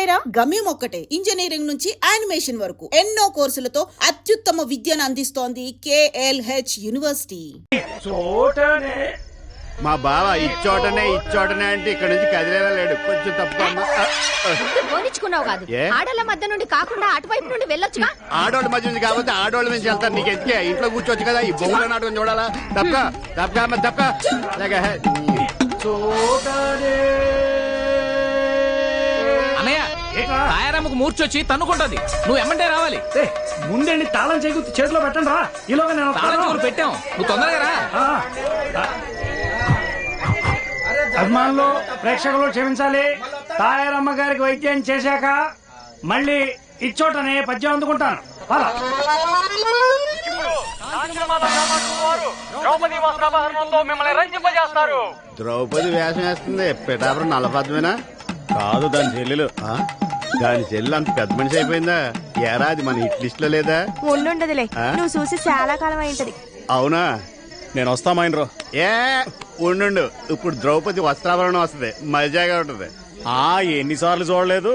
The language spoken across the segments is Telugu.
పేరా? గమ్యం ఒక్కటే, ఇంజనీరింగ్ నుంచి యానిమేషన్ వరకు ఎన్నో కోర్సులతో అత్యుత్తమ విద్యను అందిస్తోంది KLH యూనివర్సిటీ. మా బావ ఇచ్చోటనే అంటే ఇక్కడ నుంచి కదిలేలా లేడు. కొంచెం తప్పుకున్నావు కాదు, ఆడోళ్ళ మధ్య నుండి కాకుండా అటువైపు నుండి వెళ్ళొచ్చుగా. ఆడోళ్ళ మధ్య నుంచి కాబట్టి ఆడోళ్ళ నుంచి వెళ్తారు. నీకు ఎందుకే ఇంట్లో కూర్చోవచ్చు కదా, ఈ బొమ్మల నాటకం చూడాలా? తప్పక అన్నయ్య, తాయారమ్మకు మూర్చొచ్చి తన్నుకుంటది, నువ్వు ఎమ్మంటే రావాలి. ముందండి తాళం చేకూర్చి చేతిలో పెట్టండి రా. ఈలోగా నేను తాళం పెట్టాం, నువ్వు తొందరగా రా. అభిమానులు, ప్రేక్షకులు క్షమించాలి. తాయారమ్మ గారికి వైద్యం చేశాక మళ్ళీ ఇచ్చోటనే పద్యం అందుకుంటాను. ద్రౌపది వేషం వేస్తుంది. పిఠాపురం నల్లపద్మేనా? కాదు, దాని చెల్లెలు. దాని చెల్లెలు అంత పెద్ద మనిషి అయిపోయిందా? ఏరాది మన హిట్ లిస్ట్ లో లేదా? ఉండుండదులే, నువ్వు చూసి చాలా కాలం అయింటది. అవునా? నేను వస్తామైనరో. ఉండు, ఇప్పుడు ద్రౌపది వస్త్రాభరణం వస్తుంది, మజాగా ఉంటది. ఎన్నిసార్లు చూడలేదు.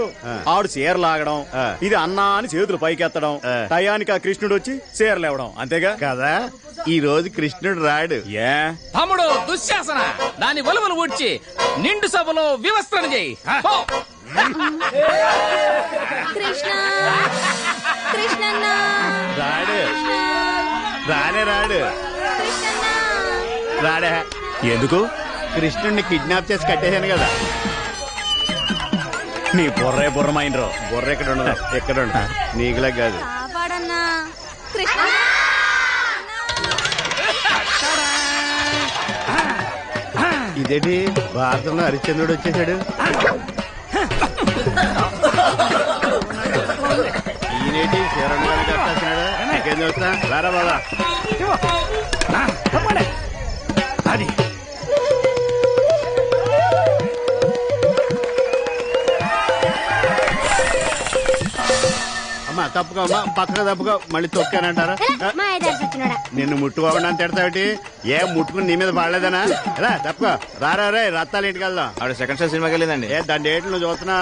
ఆడు చీర లాగడం, ఇది అన్నా అని చేతులు పైకెత్తడం, టయానికి ఆ కృష్ణుడు వచ్చి చీర లేవడం, అంతేగా కదా. ఈ రోజు కృష్ణుడు రాడు. తమ్ముడు దుశ్శాసన, దాని ఒలువలు ఊడ్చి నిండు సభలో వివస్త్రణ చేయి. రాడే. ఎందుకు? కృష్ణుడిని కిడ్నాప్ చేసి కట్టేశాను కదా. నీ బుర్రమైనరో. బుర్ర ఎక్కడ ఉండదు, ఎక్కడ ఉండదు. నీకులా కాదు. ఇదేంటి భారతంలో హరిశ్చంద్రుడు వచ్చేసాడు. ఈయనేటి శరణ్ గారు కట్టాల్సినాడు. ఇంకేం చూస్తా రారా బాబా. అది అమ్మా తప్పుకోమ్మా, పక్కగా తప్పుకో. మళ్ళీ తొక్కానంటారా? నిన్ను ముట్టుకోకుండా తిడతావిటి? ముట్టుకుని నీ మీద పడలేదనా? రా తప్పుకో. రారా రే, రత్తాలు ఇంటికి వెళ్దాం. ఆవిడ సెకండ్ షో సినిమాకి వెళ్ళిందండి. దాని డేట్లు నువ్వు చూస్తున్నా?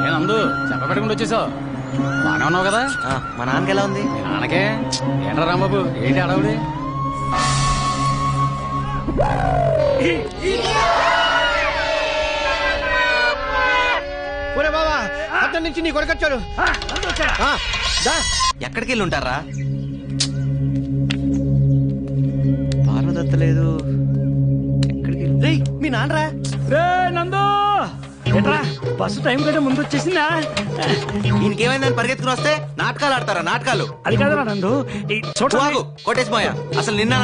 ఏనందు చెప్పబెట్టకుండా వచ్చేసావు? బానే ఉన్నావు కదా? మా నాన్నకి ఎలా ఉంది? మీ నాన్నకే ఏంట్రా రాంబాబు, ఏంటి అడవుడి? బాబా, అతని నుంచి నీ కొడుకొచ్చాడు. ఎక్కడికి వెళ్ళి ఉంటారా? పార్వదత్తలేదు. ఎక్కడికి? మీ నాన్నరా? రే నందు, ఎట్రా బస్సు టైం కంటే ముందు వచ్చేసిందా? ఇంకేమైందని పరిగెత్తుకుని వస్తే నాటకాలు ఆడతారా? నాటకాలు అది కాదురా నందు, ఈ చోటు కొట్టేసి పోయా. అసలు నిన్న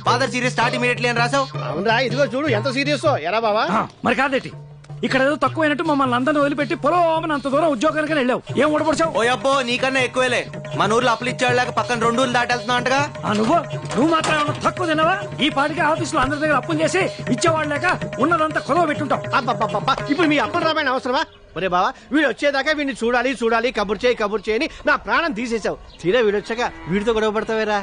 ఫాదర్ సీరియస్ స్టార్ట్ ఇమీడియట్లీ అని రాసావు. అవునరా, ఇదిగో చూడు ఎంత సీరియస్. ఎరా బాబా, మరి కాదేటి, ఇక్కడ ఏదో తక్కువైనట్టు మమ్మల్ని అందరిని వదిలిపెట్టి పొలం అంత దూరం ఉద్యోగానికి వెళ్ళావు. ఏం ఓడపడిచావు? ఓ అబ్బో, నీకన్నా ఎక్కువేలే. మన ఊర్లో అప్పులు ఇచ్చాడు, పక్కన 2 ఊర్లు దాటెళ్తున్నావు అంటగా. నువ్వు మాత్రం ఏమన్నా తక్కువ తినవా? ఈ పాటికి ఆఫీసులో అందరి దగ్గర అప్పులు చేసి ఇచ్చేవాళ్ళు లేక ఉన్నదంతా కొలవ పెట్టుంటాం. ఇప్పుడు మీ అప్పని రామాయణ అవసరమా? ఒరే బావా, వీడు వచ్చేదాకా వీడిని చూడాలి కబుర్ చేయని నా ప్రాణం తీసేసావు. తీరా వీడు వచ్చాక వీడితో గొడవ పడతావేరా?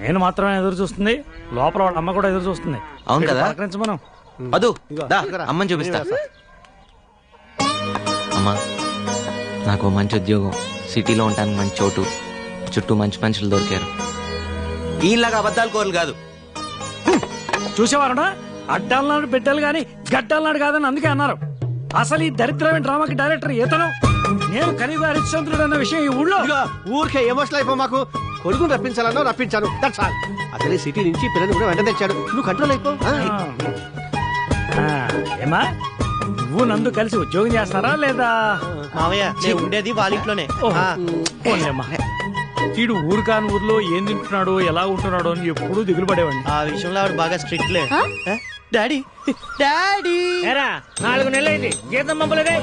నేను మాత్రమే ఎదురు చూస్తుంది, లోపల వాళ్ళ అమ్మ కూడా ఎదురు చూస్తుంది. అవును కదా? మనం అదు అమ్మని చూపిస్తా. అమ్మా, నాకు మంచి ఉద్యోగం, సిటీలో ఉంటానికి మంచి చోటు, చుట్టూ మంచి మనుషులు దొరికారు. ఈలాగా అబద్ధాలు కోరలు కాదు. చూసేవారునా, అడ్డాలనాడు బిడ్డలు గాని గడ్డలనాడు కాదని అందుకే అన్నారు. అసలు ఈ దరిద్రమైన డ్రామాకి డైరెక్టర్ ఇతను. నేను కనీవ హరిశ్చంద్రుడు అన్న విషయం ఈ ఊళ్ళో ఊరికే ఎమోషనల్ అయిపో. మాకు కొడుకుని రప్పించాలన్నా రప్పించాను, అసలు ఈ సిటీ నుంచి పిల్లలు కూడా వెంట తెచ్చాడు. నువ్వు కంట్రోల్ అయిపో. ఏమా, నువ్వు నందు కలిసి ఉద్యోగం చేస్తారా లేదా? మావయ్య ఉండేది వాళ్ళ ఇంట్లోనే. వీడు ఊరు కాని ఊర్లో ఏం తింటున్నాడో ఎలా ఉంటున్నాడో అని ఎప్పుడూ దిగులు పడేవాడిని. ఆ విషయంలో ఆవిడ బాగా స్ట్రిక్ట్ లే. డాడీ 4 నెలలైంది జీతం పంపలేదే.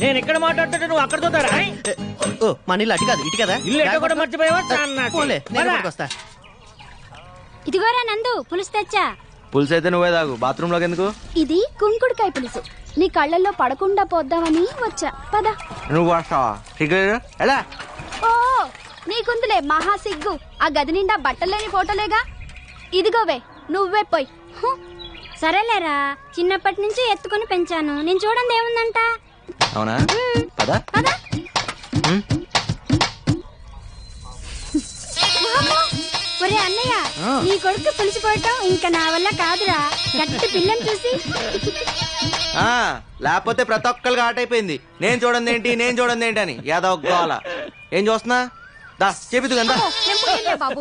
నేను ఇక్కడ మాట్లాడుతుంటే నువ్వు అక్కడ చూతారా? మన ఇల్లు అటు కాదు, ఇటు కదా. ఇల్లు కూడా మర్చిపోయావా? ఇదిగోరా నందు, పులుసు తెచ్చా. పులుసు అయితే నువ్వే తాగు, బాత్రూమ్ లోకి ఎందుకు? ఇది కుంకుడుకాయ పులుసు, నీ కళ్ళల్లో పడకుండా పోద్దామని వచ్చా. పద. నువ్వు వస్తావా? ఎలా? ఓ నీకుందిలే, మహా సిగ్గు. ఆ గది నిండా బట్టలేని ఫోటోలేగా. ఇదిగోవే నువ్వే పోయి. సరేలేరా, చిన్నప్పటి నుంచి ఎత్తుకొని పెంచాను. నేను చూడండి ఏముందంట. అవునా? పదా పదా. ఒరే అన్నయ్య, నీ కొడుకు పులిసిపోవటం ఇంకా నా వల్ల కాదురా. గట్టి పిల్లని చూసి. లేకపోతే ప్రతి ఒక్కరికి ఆట అయిపోయింది. నేను చూడండి ఏంటి అని యాదవ్ గోల. ఏం చూస్తున్నా? దా చెబుతు కదా బాబు.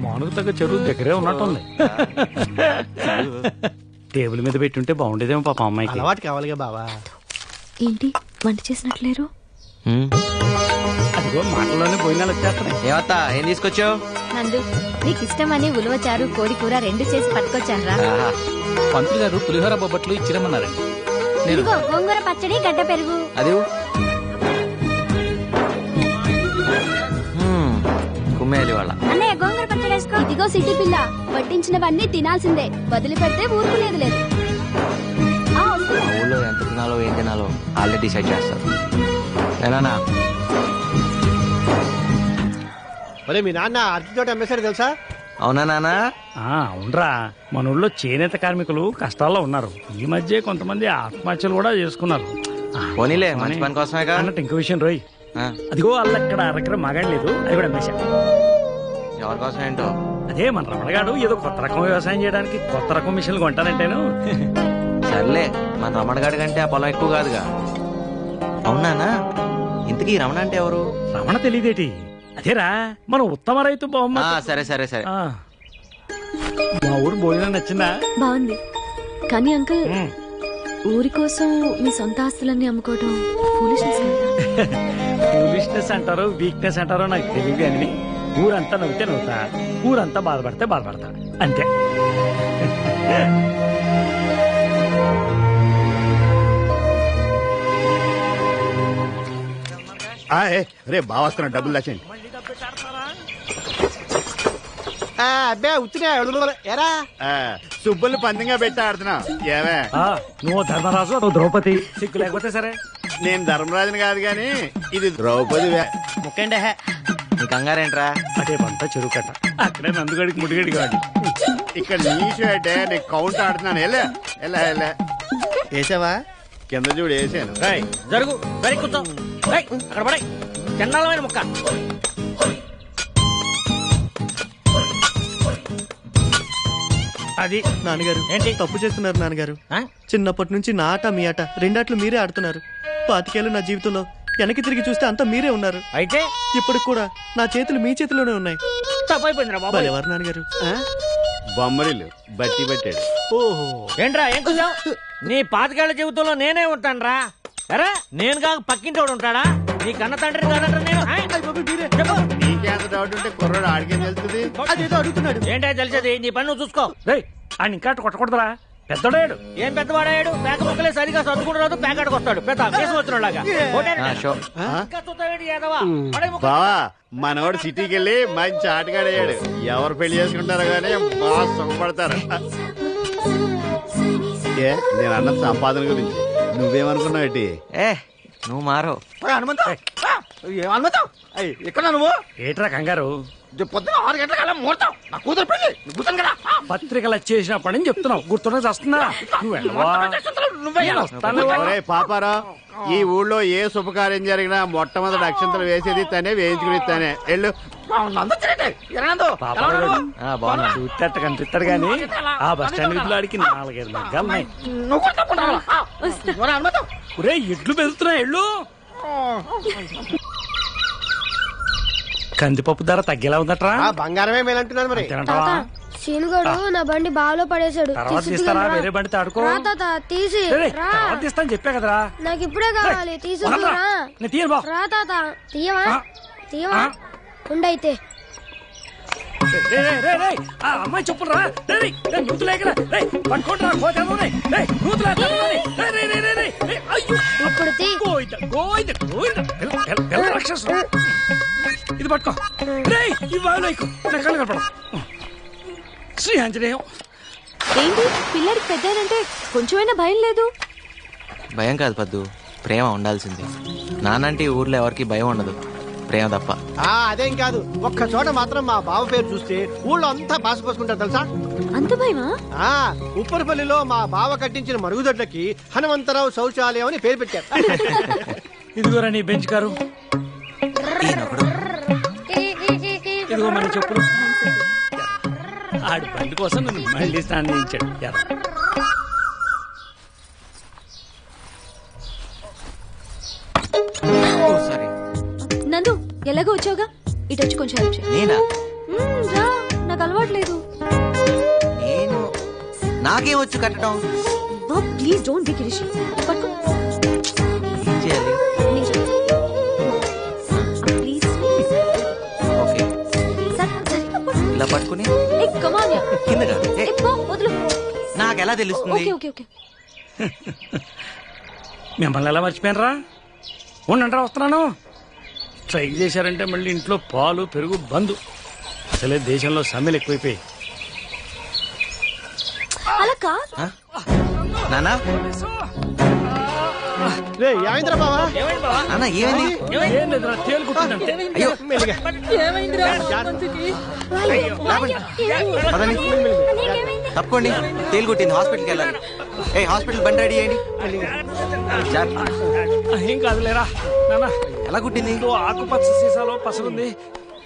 మానుకు తగ్గ చెరువు దగ్గరే ఉన్నట్టుంది. టేబుల్ మీద పెట్టుంటే బాగుండేదేమో పాప అమ్మాయికి. అలవాటు కావాలిగా బావా. ఏంటి వంట చేసినట్లేరు? అదిగో మాటల్లోనే భోజనాలు వచ్చేస్తున్నాయి. ఏమత్తా ఏం తీసుకొచ్చావు? నందు, నీకు ఇష్టమని ఉలవచారు కోడి కూర 2 చేసి పట్టుకొచ్చాను రా. పంతులు గారు పులిహోర బొబ్బట్లు ఇచ్చిరమ్మన్నారండి. ఇదిగో గోంగూర పచ్చడి, గడ్డ పెరుగు. అది కుమ్మేది వాళ్ళ. అన్నయ్య గోంగూర పచ్చడి వేసుకో. ఇదిగో సిటీ పిల్ల, వడ్డించినవన్నీ తినాల్సిందే. వదిలిపెడితే ఊరుకునేది లేదు. ఊళ్ళో ఎంత తినాలో ఏం తినాలో ఆల్రెడీ డిసైడ్ చేస్తారు. నేనా ఒరే మీ నాన్న అరటి తోట అమ్మేశాడు తెలుసా? అవునా నానా? అవునరా, మన ఊళ్ళో చేనేత కార్మికులు కష్టాల్లో ఉన్నారు. ఈ మధ్య కొంతమంది ఆత్మహత్యలు కూడా చేసుకున్నారు. పోనీలే, మంచి పని కోసమే కదా. అన్నట్టు ఇంకో విషయం రోయ్, అదిగో వాళ్ళు అక్కడ అరకర మగాడి లేదు, అది కూడా అమ్మేశా. ఎవరి కోసం ఏంటో? అదే మన రమణగాడు ఏదో కొత్త రకం వ్యవసాయం చేయడానికి కొత్త రకం మిషన్లు కొంటానంటేను. సర్లే, మన రమణ గాడి కంటే ఆ పొలం ఎక్కువ కాదుగా. అవునానా? ఇంతకీ రమణ అంటే ఎవరు? రమణ తెలియదేటి? అదేరా మన ఉత్తమ రైతు బహుమ. సరే సరే సరే. మా ఊరు భోజనం నచ్చిందా? బాగుంది. కానీ అంకుల్, ఊరి కోసం మీ సొంత ఆస్తులన్నీ అమ్ముకోవడం ఫూలిష్నెస్ అంటారో వీక్నెస్ అంటారో నాకు తెలియదు. కానీ ఊరంతా నవ్వితే నవ్వుతా, ఊరంతా బాధపడితే బాధపడతా, అంతే. రే బాగా వస్తున్నా, డబ్బులు దాచండి. అబ్బే ఉత్తినే ఎరా సుబ్బుల్ని పందిగా పెట్టి ఆడుతున్నావు. ఏవే నువ్వు ధర్మరాజు, నువ్వు ద్రౌపది. సిగ్గు లేకపోతే సరే. నేను ధర్మరాజుని కాదు గాని ఇది ద్రౌపది. ముక్కండి నీ కంగారేంట్రా? అదే పంట చెరువు కట్ట, అక్కడే నందుగడికి ముడిగడి కాదు. ఇక్కడ నీషు అంటే నీకు కౌంట్ ఆడుతున్నాను. ఎలా ఎలా ఎలా వేసావా? కింద చూడు వేసాను. జరుగు వెరీ కూర్చో. అక్కడ పడాయి చండాలమైన ముక్క. అది నాన్నగారు ఏంటి తప్పు చేస్తున్నారు నాన్నగారు? చిన్నప్పటి నుంచి నా ఆట మీ ఆట రెండాట్లు మీరే ఆడుతున్నారు. 25 ఏళ్ళు నా జీవితంలో వెనక్కి తిరిగి చూస్తే అంతా మీరే ఉన్నారు. అయితే ఇప్పుడు కూడా నా చేతులు మీ చేతిలోనే ఉన్నాయి. తప్పైపోయిందిరా బాబు. ఎవరు నాన్నగారు? బొమ్మరిల్లు బట్టి పెట్టాడు. ఓహో ఏంట్రా ఏం కూర్చావు? నీ 25 ఏళ్ల జీవితంలో నేనే ఉంటాను రా. ఎరా నేను కాక పక్కింటోడు ఉంటాడా? నీ కన్న తండ్రి కాదంట నేను. నీకేంత డౌట్ ఉంటే కుర్రాడు ఆడికేం తెలుస్తుంది? అదేదో అడుగుతున్నాడు. ఏంటో తెలిసేది, నీ పని నువ్వు చూసుకో. ఆయన ఇంకా కొట్టకూడదురా, పెద్దోడాడు. ఏం పెద్దవాడాడు? పేక మొక్కలే సరిగా సర్దుకుంటున్నాడు, పేకాడికి వస్తాడు పెద్ద కేసు వచ్చినలాగా. బావా మనోడు సిటీకి వెళ్ళి మంచి ఆటగాడయ్యాడు. ఎవరు పెళ్లి చేసుకుంటారో గానీ బాగా సుఖపడతారు. నేను అన్న సంపాదన గురించి నువ్వేమనుకున్నావు? ఏంటి నువ్వు మారో ఇక్కడ నువ్వు ఏట్రా కంగారు? పొద్దున 6 గంటల ముహూర్తం, నా కూతురు పెళ్లి. పత్రికలు వచ్చేసినప్పటి నుంచి చెప్తున్నావు, గుర్తున్నా వస్తున్నా. పాపారా, ఈ ఊళ్ళో ఏ శుభకార్యం జరిగినా మొట్టమొదటి అక్షంతలు వేసేది తనే, వేయించుకుని తనే. వెళ్ళు. చూస్తట కనిపిస్తాడు గాని ఆ బస్ స్టాండ్ విధులు ఆడికి 4-5 లగ్గాలున్నాయి. ఎడ్లు పెరుగుతున్నాయి. ఎళ్ళు. కందిపప్పు ధర తగ్గేలా ఉందట్రా? బంగారమే మేలంటున్నాను మరి. సీనుగాడు నా బండి బాలో పడేశాడు. తర్వాత తీస్తారా? వేరే బండి తాడుకో. తీసి తీస్తాను చెప్పా కదరా. నాకు ఇప్పుడే కావాలి, తీసుకురా. రా తాత, తీయవా? తీయవా ఉండైతే. అమ్మాయి చెప్పురా. ఇది పట్టుకో. ఈ బావిలో కనపడం. శ్రీ ఆంజనేయం. ఏంటి పిల్లడికి పెద్దానంటే కొంచెమైనా భయం లేదు? భయం కాదు పద్దు, ప్రేమ ఉండాల్సింది. నానంటే ఈ ఊర్లో ఎవరికి భయం ఉండదు, ప్రేమ తప్ప. అదేం కాదు, ఒక్క చోట మాత్రం మా బావ పేరు చూస్తే ఊళ్ళో అంతా పాసుపోసుకుంటారు తెలుసా. అంత భయమా? ఉప్పరపల్లిలో మా బావ కట్టించిన మరుగుదొడ్లకి హనుమంతరావు శౌచాలయం అని పేరు పెట్టారు. ఇదిగోరా నీ బెంచ్ కారు, ఈయనొకడు. ఇదిగో మన చెప్పులు. ఆడి బండి కోసం నన్ను మళ్ళీ స్నానం చేయించాడు. సారీ. నందు ఎలాగో వచ్చావుగా, ఇటు వచ్చి కొంచెం హెల్ప్ చేయి. నేనా? రా, నాకు అలవాట్లేదు. నేను నాకేం వచ్చు కట్టడం. ప్లీజ్ డోంట్ బి కిరిషి. పట్టుకో. ఏం చేయాలి? ప్లీజ్. ఓకే, సరిగ్గా పట్టుకో. ఇలా పట్టుకుని ఏ కమ్ ఆన్ యా. కింద కాదు. ఏ, ఏ పో, వదులు. నాకెలా తెలుస్తుంది? Okay okay okay. మిమ్మల్ని ఎలా మర్చిపోయినరా? ఉండండి, వస్తున్నాను. ట్రై చేశారంటే మళ్ళీ ఇంట్లో పాలు పెరుగు బంద్. అసలే దేశంలో సమ్మెలు ఎక్కువైపోయి. అలా కాదు. నానా ఏమైందిరా బావా? నాన్న ఏమైంది? ఏం లేదురా, తేలుకుంటుందంటే. అయ్యో ఏమైందిరా? పదండి, తప్పకోండి. తేలు కొట్టింది, హాస్పిటల్కి వెళ్ళాలి. ఏ హాస్పిటల్ బండి రెడీ చేయండి. ఏం కాదులేరా నాన్న. ఎలా కుట్టింది? ఆకుపచ్చ సీసాలో పసరుంది.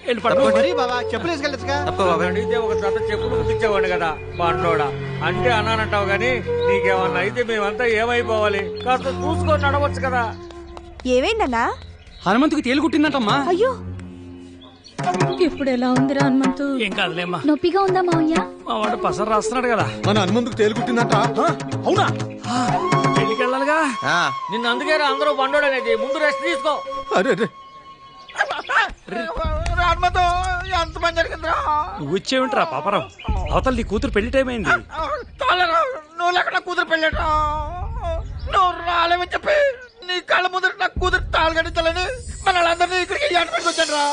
వెళ్ళి పట్టుకో. మరి బావా చెప్పులు వేసుకెళ్ళచ్చుగా. తప్ప బాబాయ్. అడిగితే ఒక జత చెప్పులు కుట్టించేవాడు కదా బండోడా. అంటే అన్నానంటావు గాని నీకేమన్నా అయితే మేమంతా ఏమైపోవాలి? కాస్త చూసుకొని నడవచ్చు కదా. ఏమైందన్నా? హనుమంతుకి తేలు కుట్టిందంటమ్మా. అయ్యో, ఇప్పుడు ఎలా ఉందిరా హనుమంతు? ఏం కాదులేమ్మా, నొప్పిగా ఉందా మావయ్య? మా వాడు పసరు రాస్తున్నాడు కదా. మన హనుమంతుకు తేలుకుట్టిందంట. అవునా? పెళ్లికి వెళ్ళాలిగా. నిన్న అందుకే అందరూ బండోడు అనేది. ముందు రెస్ట్ తీసుకో. ఎంత పని జరిగిందిరా? నువ్వు వచ్చేవింటరా పాపరం. అవతల నీ కూతురు పెళ్లి టైం అయింది. నువ్వు లేకుండా కూతురు పెళ్ళట. నువ్వు రాలేమని చెప్పి నీ కళ్ళ ముందర నా కూతురు తాళి కట్టించాలని మన వాళ్ళందరినీ ఇక్కడికి ఏర్పడికి వచ్చాను రా.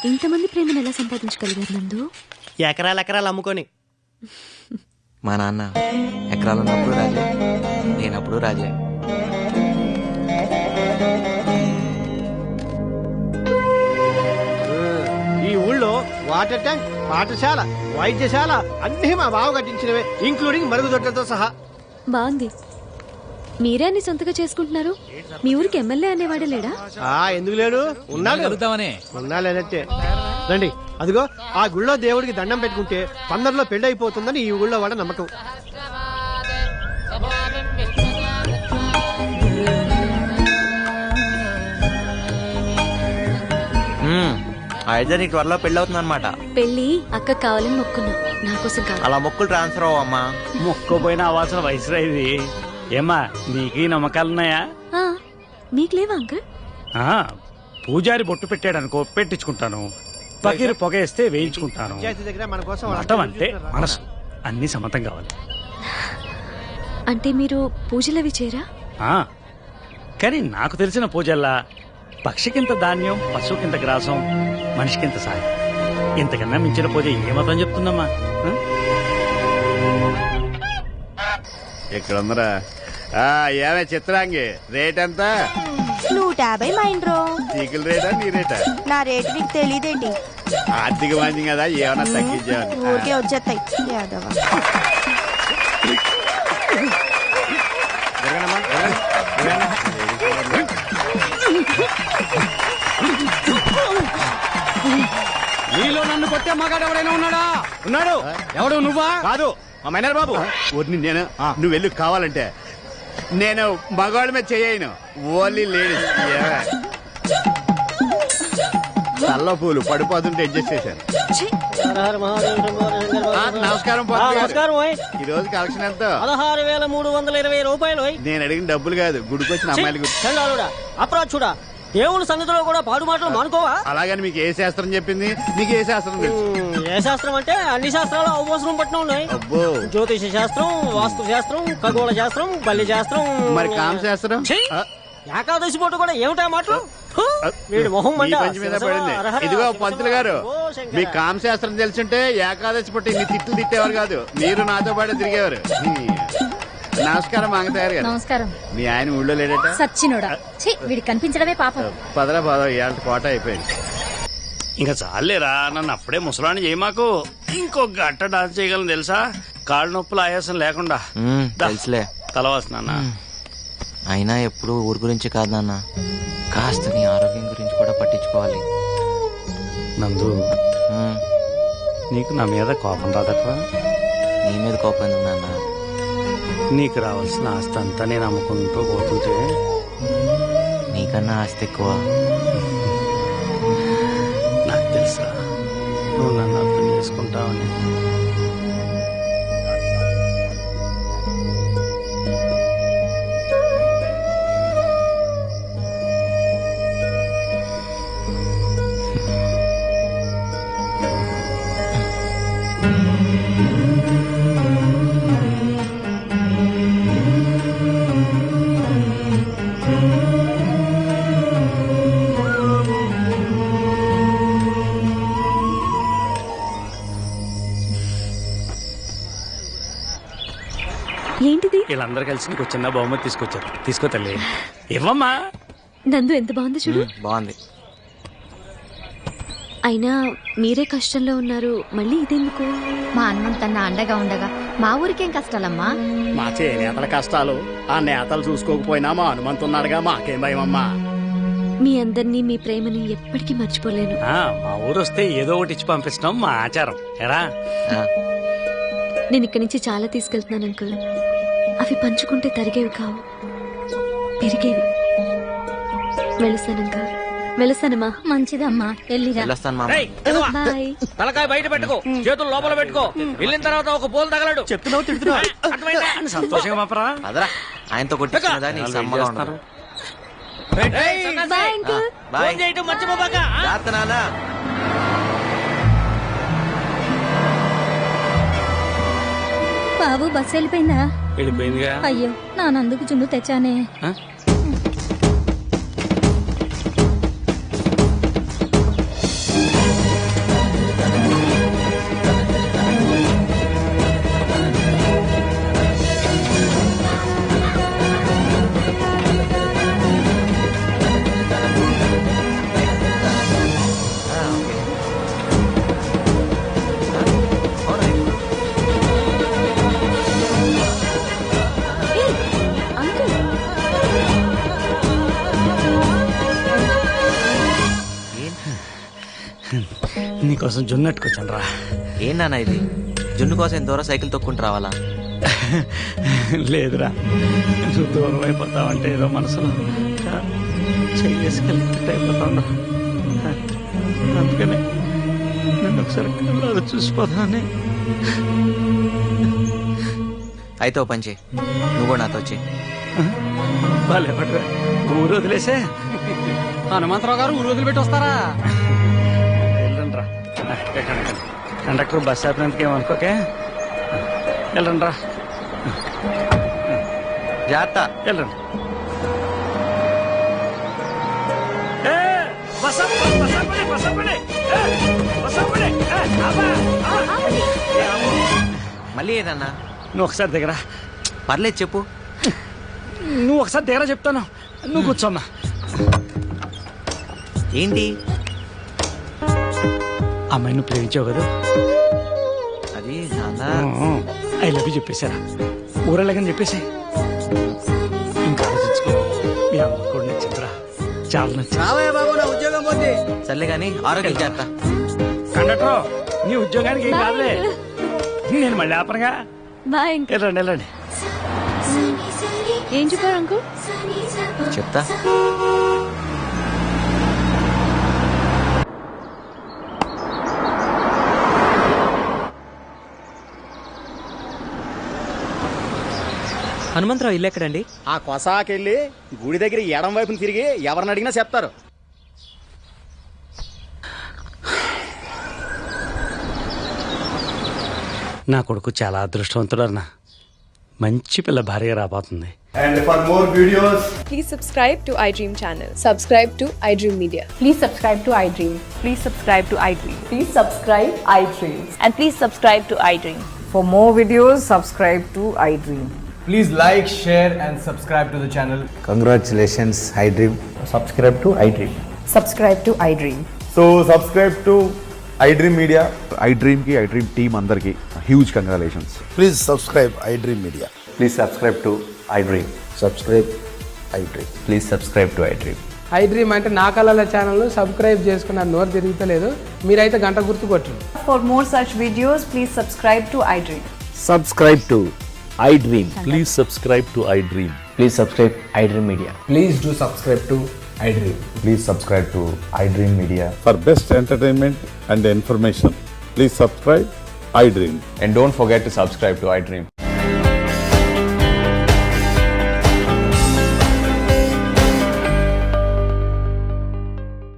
ఇంతమంది ప్రేమను ఎలా సంపాదించగలిగారు నందు? ఎకరాలు ఎకరాలు అమ్ముకొని. మా నాన్న ఎకరాలు ఉన్నప్పుడు రాజే, నేనప్పుడు రాజే. ఈ ఊళ్ళో వాటర్ ట్యాంక్, పాఠశాల, వైద్యశాల అన్ని మా బావ కట్టించినవే, ఇంక్లూడింగ్ మరుగుదొడ్లతో సహా. బాగుంది. మీరే అన్ని సొంతగా చేసుకుంటున్నారు. మీ ఊరికి ఎమ్మెల్యే అనేవాడే లేడా? ఎందుకు లేడు? ఉన్నాలేనట్టే. రండి, అదిగో ఆ గుళ్ళో దేవుడికి దండం పెట్టుకుంటే పందర్లో పెళ్లి అయిపోతుందని ఈ ఊళ్ళో వాడ నమ్మకం. అయితే నీకు త్వరలో పెళ్లి అవుతుంది అనమాట. పెళ్లి అక్క కావాలని మొక్కున్నా, నా కోసం కావాలి. అలా మొక్కులు ట్రాన్స్ఫర్ అవ్వమ్మా. మొక్కపోయిన అవాసన వయసురా ఇది. ఏమ్మా, నీకు ఈ నమ్మకాలున్నాయా? మీకు లేవా అంకుల్? పూజారి బొట్టు పెట్టాడనుకో, పెట్టించుకుంటాను. పకీరు పొగేస్తే వేయించుకుంటాను. మఠం అంటే మనసు, అన్ని సమతం కావాలి. అంటే మీరు పూజలవి చేయరా? కానీ నాకు తెలిసిన పూజల్లా పక్షికింత ధాన్యం, పశువుకింత గ్రాసం, మనిషికింత సాయం. ఇంతకన్నా మించిన పూజ ఏ మతం చెప్తుందమ్మా? ఇక్కడ ఉందరా. ఏమే చిత్రాంగి, రేట్ ఎంత? 150 మైండ్రో. చీకుల రేటా నీ రేటా? నా రేటు నీకు తెలియదేంటి? ఆర్థిక మంచి కదా, ఏమన్నా తగ్గించావని. ఊరికే వచ్చేస్తాయి యాదవ. నీలో నన్ను కొట్టే మగాడు ఎవరైనా ఉన్నాడా? ఉన్నాడు. ఎవడు? నువ్వా? కాదు, మా మైనర్ బాబు. నేను నువ్వు వెళ్ళి కావాలంటే నేను మగవాళ్ళ మీద చేయను, ఓన్లీ లేడీస్. తల్లో పూలు పడిపోతుంటే అడ్జస్ట్ చేశాను. నమస్కారం పంతులు గారు. నమస్కారం ఓయ్. ఈ రోజు కలెక్షన్ ఎంత? 16,320 రూపాయలు ఓయ్. నేను అడిగిన డబ్బులు కాదు, గుడికొచ్చిన అమ్మాయిలు గురించి. చండాలుడా, అప్రాచుడా, దేవుని సన్నిధిలో కూడా పాడు మాటలు మానుకోవా? అలాగని మీకు ఏ శాస్త్రం చెప్పింది? మీకు ఏ శాస్త్రం తెలుసు? ఏ శాస్త్రం అంటే అన్ని శాస్త్రాలు అవసరం పట్టిన ఉన్నాయి. అబ్బో, జ్యోతిష శాస్త్రం, వాస్తు శాస్త్రం, ఖగోళ శాస్త్రం, బల్లి శాస్త్రం, మరి కామ శాస్త్రం? ఏకాదశి పూట కూడా ఏమిటా మాటలు? వీడి మొహం మంట. ఈ పంచి మీద పడింది. ఇదిగో పంతులు గారు, మీ కామ శాస్త్రం తెలుసుంటే ఏకాదశి పుట్టి ఇన్ని తిట్లు తిట్టేవారు కాదు, మీరు నాతో పాటు తిరిగేవారు. నమస్కారం మంగతాయారు గారు. నమస్కారం. మీ ఆయన ఊళ్ళో లేడట? సచ్చినోడా, వీడి కనిపించడమే పాపం. పదరా పదవ, ఇవాళ కోట అయిపోయింది. ఇంకా చాలేరా, నన్ను అప్పుడే ముసలాన్ని చేయి మాకు. ఇంకో గట్ట డాన్స్ చేయగలను తెలుసా, కాళ్ళు నొప్పులు ఆయాసం లేకుండా. తెలుసులే. తలవాసు నాన్న. అయినా ఎప్పుడు ఊరు గురించి కాదు నాన్న, కాస్త నీ ఆరోగ్యం గురించి కూడా పట్టించుకోవాలి. నందు, నీకు నా మీద కోపం రాదట? నీ మీద కోపం ఎందుకు నాన్న? నీకు రావాల్సిన ఆస్తి అంతా నేను అమ్ముకుంటూ పోతుంటే నీకన్నా ఆస్తి ఎక్కువ. నాకు తెలుసా నువ్వు నన్ను అర్థం చేసుకుంటావని. ఏంటిది? వీళ్ళందరూ కలిసి నీకు చిన్న బహుమతి తీసుకొచ్చారు. తీసుకో తల్లి. ఇవ్వమ్మా. నందు ఎంత బాగుంది చూడు. బాగుంది. అయినా మీరే కష్టంలో ఉన్నారు, మళ్ళీ ఇదెందుకు? మా అన్నంతన్న అండగా ఉండగా మా ఊరికేం కష్టాలమ్మా? మా చేనేతల కష్టాలు ఆ నేతలు చూసుకోకపోయినా మా హనుమంతున్నాడుగా, మాకేం భయమమ్మా. మీ అందరినీ, మీ ప్రేమని ఎప్పటికీ మర్చిపోలేను. మా ఊరు వస్తే ఏదో ఒకటి ఇచ్చి పంపించడం మా ఆచారం. ఎరా, నేను ఇక్కడి నుంచి చాలా తీసుకెళ్తున్నాను అంకుల్. అవి పంచుకుంటే తరిగేవి కావు, పెరిగేవి. వెళుస్తాను అంకుల్. వెళుస్తానమ్మా. మంచిదమ్మా, వెళ్ళిరా. బాయ్. తలకాయ బయట పెట్టుకో, చేతులు లోపల పెట్టుకో. వెళ్ళిన తర్వాత ఒక పోలు తగలడు. చెప్తున్నావు, తిడుతున్నావు. సంతోషంగా పంపరా. అదరా, ఆయనతో కొట్టించుకున్నదా నీకు సమ్మగా ఉండదు. Bye uncle. బాయ్. మర్చిపోబాక. జాగ్రత్త నాన్న. బాబు బస్సు వెళ్ళిపోయిందా? వెళ్ళిపోయిందిగా. అయ్యో, నానందుకు జున్ను తెచ్చానే. నీకోసం జున్నట్టుకొచ్చాను రా. ఏం నాన్న ఇది? జున్ను కోసం ఎంత దూరం సైకిల్ తొక్కుంటూ రావాలా? లేదురా, నువ్వు దూరం అయిపోతావంటే ఏదో మనసులో చేసుకెళ్ళి అయిపోతాను. అందుకనే నన్ను ఒకసారి కళ్ళలో చూసిపోతానని. అయితే ఓ పంచే, నువ్వు కూడా నాతో వచ్చి. బాలేపడరా, ఊరు వదిలేసే. హనుమంతరావు గారు ఊరు వదిలిపెట్టి వస్తారా? వెళ్ళండి రా. కండక్టర్ బస్ ఆపినందుకు ఏమనుకోకే. వెళ్ళండి రా. జాగ్రత్త. వెళ్ళండి. మళ్ళీ ఏదన్నా? నువ్వు ఒకసారి దిగరా. పర్లేదు చెప్పు. నువ్వు ఒకసారి దిగరా చెప్తాను. నువ్వు కూర్చోమ్మా. ఏంటి? అమ్మాయి నువ్వు ప్రేమించావు కదా, అది నాన్న. ఐ లవ్ యూ చెప్పేశారా? ఊరెళ్ళగని చెప్పేసి ఇంకా ఆలోచించుకో. మీ అమ్మ కూడా నచ్చిందిరా, చాలా నచ్చింది. బాబు, నా ఉద్యోగం పోతే. సర్లే కానీ ఆరోగ్యం జాగ్రత్త. కండక్టర్, నీ ఉద్యోగానికి ఏం కాదులే, నేను మళ్ళీ ఆపనగా. బాయ్. వెళ్ళండి వెళ్ళండి. ఏం చెప్పారు అంకుల్? చెప్తా. హనుమంతరావు ఇల్లు ఎక్కడండి? ఆ కొసాకెళ్ళి గుడి దగ్గర ఎడం వైపున తిరిగి ఎవరిని అడిగినా చెప్తారు. నా కొడుకు చాలా అదృష్టవంతుడు అన్న. మంచి పిల్ల భార్య రాబోతుంది. And for more videos, please subscribe to iDream channel. Subscribe to iDream Media. Please subscribe to iDream. Please subscribe to iDream. Please subscribe iDream. And please subscribe to iDream. For more videos, subscribe to iDream. please like, share and subscribe to the channel. Congratulations, iDream. Subscribe to iDream. Subscribe to iDream. So subscribe to iDream Media. iDream ki iDream team andarki huge congratulations. Please subscribe iDream Media. Please subscribe to iDream. Subscribe iDream. Please subscribe to iDream. iDream అంటే నా కళల ఛానల్ సబ్స్క్రైబ్ చేసుకున్న నోరు తిరుగుతలేదు. మీరైతే గంట గుర్తు కొట్టండి. For more such videos, please subscribe to iDream. Subscribe to iDream. Please subscribe to iDream. Please subscribe iDream Media. Please do subscribe to iDream. Please subscribe to iDream Media. For best entertainment and information, please subscribe iDream. And don't forget to subscribe to iDream.